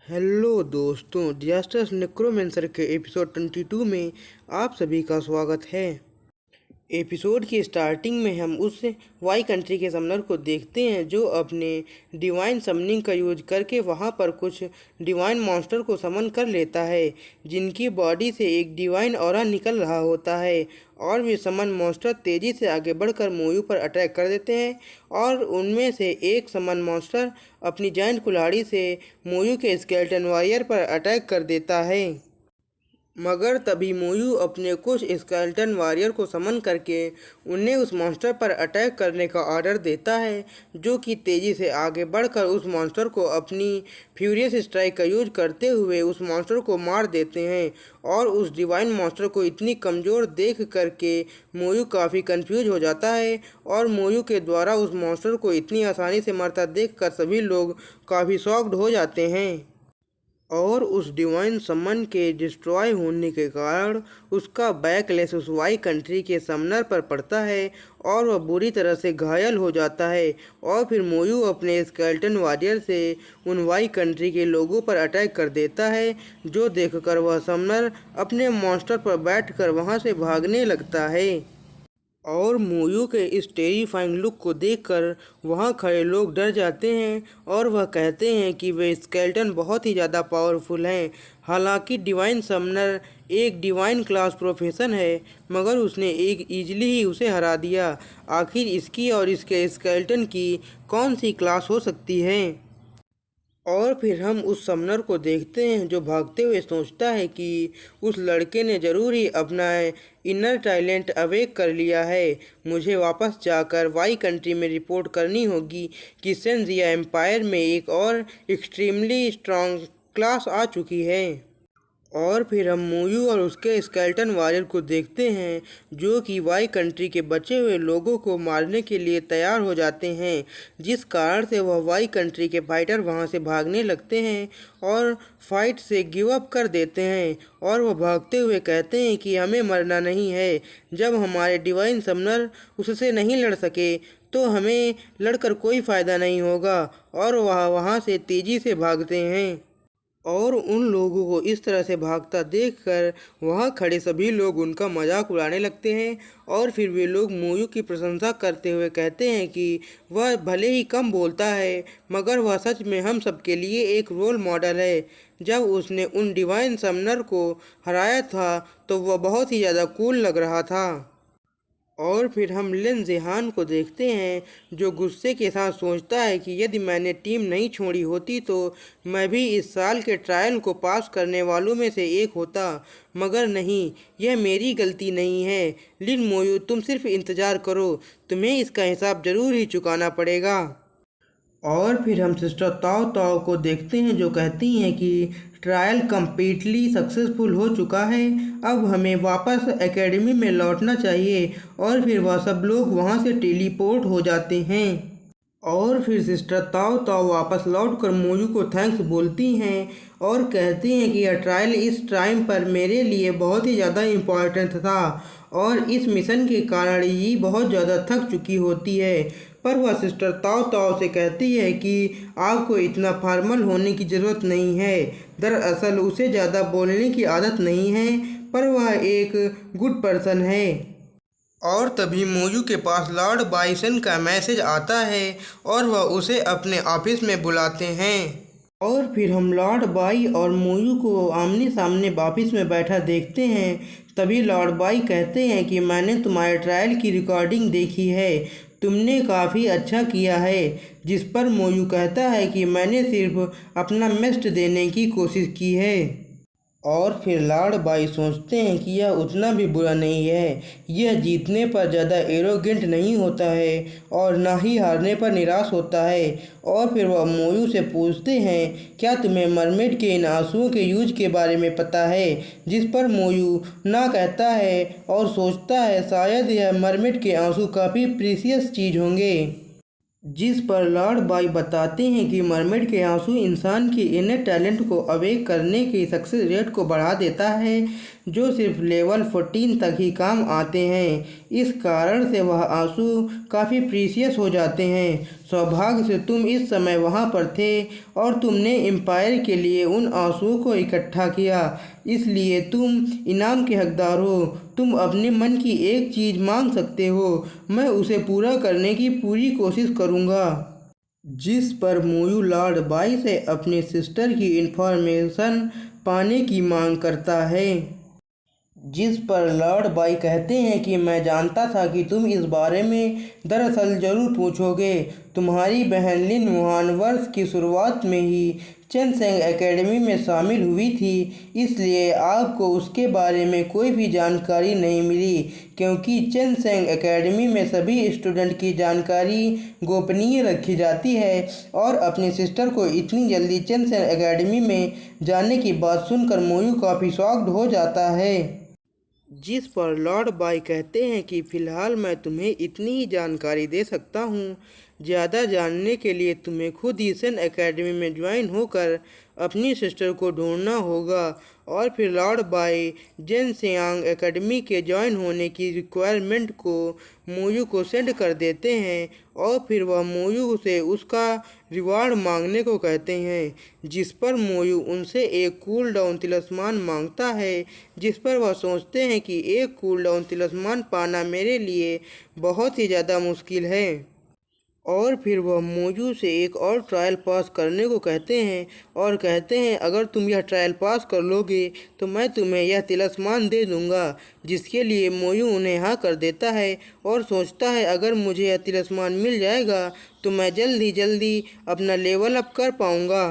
Hello दोस्तों, disasters necromancer के episode 22 में आप सभी का स्वागत है। एपिसोड की स्टार्टिंग में हम उस वाई कंट्री के समनर को देखते हैं जो अपने डिवाइन समनिंग का यूज करके वहां पर कुछ डिवाइन मॉन्स्टर को समन कर लेता है, जिनकी बॉडी से एक डिवाइन ऑरा निकल रहा होता है। और वे समन मॉन्स्टर तेज़ी से आगे बढ़कर मोयू पर अटैक कर देते हैं और उनमें से एक समन मॉन्स्टर अपनी जायंट कुल्हाड़ी से मोयू के स्केलेटन वॉरियर पर अटैक कर देता है। मगर तभी मोयू अपने कुछ स्केलेटन वॉरियर को समन करके उन्हें उस मॉन्स्टर पर अटैक करने का ऑर्डर देता है, जो कि तेज़ी से आगे बढ़कर उस मॉन्स्टर को अपनी फ्यूरियस स्ट्राइक का यूज करते हुए उस मॉन्स्टर को मार देते हैं। और उस डिवाइन मॉन्स्टर को इतनी कमज़ोर देख करके मोयू काफ़ी कंफ्यूज हो जाता है और मोयू के द्वारा उस मॉन्स्टर को इतनी आसानी से मरता देखकर सभी लोग काफ़ी शॉक्ड हो जाते हैं। और उस डिवाइन समन के डिस्ट्रॉय होने के कारण उसका बैकलैश उस वाई कंट्री के समनर पर पड़ता है और वह बुरी तरह से घायल हो जाता है। और फिर मोयू अपने स्केलेटन वॉरियर से उन वाई कंट्री के लोगों पर अटैक कर देता है, जो देखकर वह समनर अपने मॉन्स्टर पर बैठकर वहां से भागने लगता है। और मोयू के इस टेरिफाइंग लुक को देखकर वहाँ खड़े लोग डर जाते हैं और वह कहते हैं कि वे स्केलेटन बहुत ही ज़्यादा पावरफुल हैं। हालांकि डिवाइन समनर एक डिवाइन क्लास प्रोफेशन है, मगर उसने एक ईजिली ही उसे हरा दिया। आखिर इसकी और इसके स्केलेटन की कौन सी क्लास हो सकती है? और फिर हम उस समनर को देखते हैं जो भागते हुए सोचता है कि उस लड़के ने ज़रूर ही अपना इनर टैलेंट अवेक कर लिया है। मुझे वापस जाकर वाई कंट्री में रिपोर्ट करनी होगी कि सेंजिया एम्पायर में एक और एक्सट्रीमली स्ट्रॉन्ग क्लास आ चुकी है। और फिर हम मोयू और उसके स्केलेटन वॉरियर को देखते हैं जो कि वाई कंट्री के बचे हुए लोगों को मारने के लिए तैयार हो जाते हैं, जिस कारण से वह वाई कंट्री के फाइटर वहां से भागने लगते हैं और फाइट से गिव अप कर देते हैं। और वह भागते हुए कहते हैं कि हमें मरना नहीं है। जब हमारे डिवाइन समनर उससे नहीं लड़ सके तो हमें लड़कर कोई फ़ायदा नहीं होगा। और वह वहाँ से तेज़ी से भागते हैं। और उन लोगों को इस तरह से भागता देखकर वहाँ खड़े सभी लोग उनका मजाक उड़ाने लगते हैं। और फिर वे लोग मोयू की प्रशंसा करते हुए कहते हैं कि वह भले ही कम बोलता है, मगर वह सच में हम सबके लिए एक रोल मॉडल है। जब उसने उन डिवाइन समनर को हराया था तो वह बहुत ही ज़्यादा कूल लग रहा था। और फिर हम लिन जेहान को देखते हैं जो गुस्से के साथ सोचता है कि यदि मैंने टीम नहीं छोड़ी होती तो मैं भी इस साल के ट्रायल को पास करने वालों में से एक होता। मगर नहीं, यह मेरी गलती नहीं है। लिन मोयू, तुम सिर्फ इंतज़ार करो, तुम्हें इसका हिसाब ज़रूर ही चुकाना पड़ेगा। और फिर हम सिस्टर ताओ ताओ को देखते हैं जो कहती हैं कि ट्रायल कम्प्लीटली सक्सेसफुल हो चुका है, अब हमें वापस एकेडमी में लौटना चाहिए। और फिर वह सब लोग वहां से टेलीपोर्ट हो जाते हैं। और फिर सिस्टर ताओ ताओ वापस लौटकर मोयू को थैंक्स बोलती हैं और कहती हैं कि यह ट्रायल इस टाइम पर मेरे लिए बहुत ही ज़्यादा इम्पोर्टेंट था और इस मिशन के कारण ये बहुत ज़्यादा थक चुकी होती है। पर वह सिस्टर ताओ ताओ से कहती है कि आपको इतना फॉर्मल होने की ज़रूरत नहीं है। दरअसल उसे ज़्यादा बोलने की आदत नहीं है, पर वह एक गुड पर्सन है। और तभी मोयू के पास लॉर्ड बाइसन का मैसेज आता है और वह उसे अपने ऑफिस में बुलाते हैं। और फिर हम लॉर्ड बाई और मोयू को आमने सामने ऑफिस में बैठा देखते हैं। तभी लॉर्ड बाई कहते हैं कि मैंने तुम्हारे ट्रायल की रिकॉर्डिंग देखी है, तुमने काफ़ी अच्छा किया है। जिस पर मोयू कहता है कि मैंने सिर्फ अपना बेस्ट देने की कोशिश की है। और फिर लॉर्ड बाई सोचते हैं कि यह उतना भी बुरा नहीं है। यह जीतने पर ज़्यादा एरोगेंट नहीं होता है और ना ही हारने पर निराश होता है। और फिर वह मोयू से पूछते हैं, क्या तुम्हें मरमेड के इन आंसुओं के यूज के बारे में पता है? जिस पर मोयू ना कहता है और सोचता है शायद यह मरमेड के आंसू काफ़ी प्रीसियस चीज़ होंगे। जिस पर लॉर्ड बाई बताते हैं कि मरमेड के आंसू इंसान के इनर टैलेंट को अवेक करने की सक्सेस रेट को बढ़ा देता है, जो सिर्फ लेवल 14 तक ही काम आते हैं। इस कारण से वह आंसू काफ़ी प्रीसियस हो जाते हैं। सौभाग्य से तुम इस समय वहाँ पर थे और तुमने एम्पायर के लिए उन आंसुओं को इकट्ठा किया, इसलिए तुम इनाम के हकदार हो। तुम अपने मन की एक चीज़ मांग सकते हो, मैं उसे पूरा करने की पूरी कोशिश करूँगा। जिस पर मोयू लॉर्ड बाई से अपने सिस्टर की इन्फॉर्मेशन पाने की मांग करता है। जिस पर लॉर्ड बाई कहते हैं कि मैं जानता था कि तुम इस बारे में दरअसल ज़रूर पूछोगे। तुम्हारी बहन लिन वुहान वर्ष की शुरुआत में ही चेनसेंग एकेडमी में शामिल हुई थी, इसलिए आपको उसके बारे में कोई भी जानकारी नहीं मिली, क्योंकि चेनसेंग एकेडमी में सभी स्टूडेंट की जानकारी गोपनीय रखी जाती है। और अपनी सिस्टर को इतनी जल्दी चेनसेंग एकेडमी में जाने की बात सुनकर मोयू काफ़ी शॉक्ड हो जाता है। जिस पर लॉर्ड बाई कहते हैं कि फ़िलहाल मैं तुम्हें इतनी ही जानकारी दे सकता हूँ, ज़्यादा जानने के लिए तुम्हें खुद ही सेन एकेडमी में ज्वाइन होकर अपनी सिस्टर को ढूंढना होगा। और फिर lord Bai Jen Siang academy के ज्वाइन होने की रिक्वायरमेंट को मोयू को सेंड कर देते हैं और फिर वह मोयू से उसका रिवार्ड मांगने को कहते हैं, जिस पर मोयू उनसे एक कूल डाउन तिलिस्मान मांगता है, जिस पर वह सोचते हैं कि एक कूल डाउन तिलिस्मान पाना मेरे लिए बहुत ही ज़्यादा मुश्किल है। और फिर वह मोयू से एक और ट्रायल पास करने को कहते हैं और कहते हैं अगर तुम यह ट्रायल पास कर लोगे तो मैं तुम्हें यह तिलिस्मान दे दूंगा, जिसके लिए मोयू उन्हें हाँ कर देता है और सोचता है अगर मुझे यह तिलिस्मान मिल जाएगा तो मैं जल्दी अपना लेवल अप कर पाऊंगा।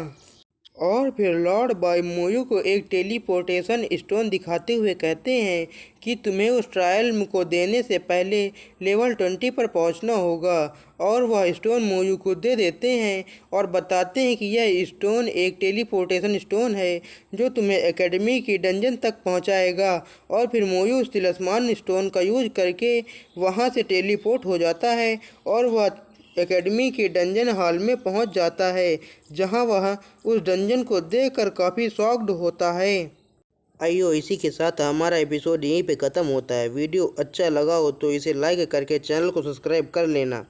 और फिर लॉर्ड बाई मोयू को एक टेलीपोर्टेशन स्टोन दिखाते हुए कहते हैं कि तुम्हें उस ट्रायल को देने से पहले लेवल 20 पर पहुंचना होगा। और वह स्टोन मोयू को दे देते हैं और बताते हैं कि यह स्टोन एक टेलीपोर्टेशन स्टोन है जो तुम्हें एकेडमी की डंजन तक पहुंचाएगा। और फिर मोयू उस तिलिस्मान स्टोन का यूज करके वहां से टेलीपोर्ट हो जाता है और वह एकेडमी के डंजन हॉल में पहुंच जाता है, जहां वह उस डंजन को देखकर काफ़ी शॉक्ड होता है। आइयो इसी के साथ हमारा एपिसोड यहीं पे ख़त्म होता है। वीडियो अच्छा लगा हो तो इसे लाइक करके चैनल को सब्सक्राइब कर लेना।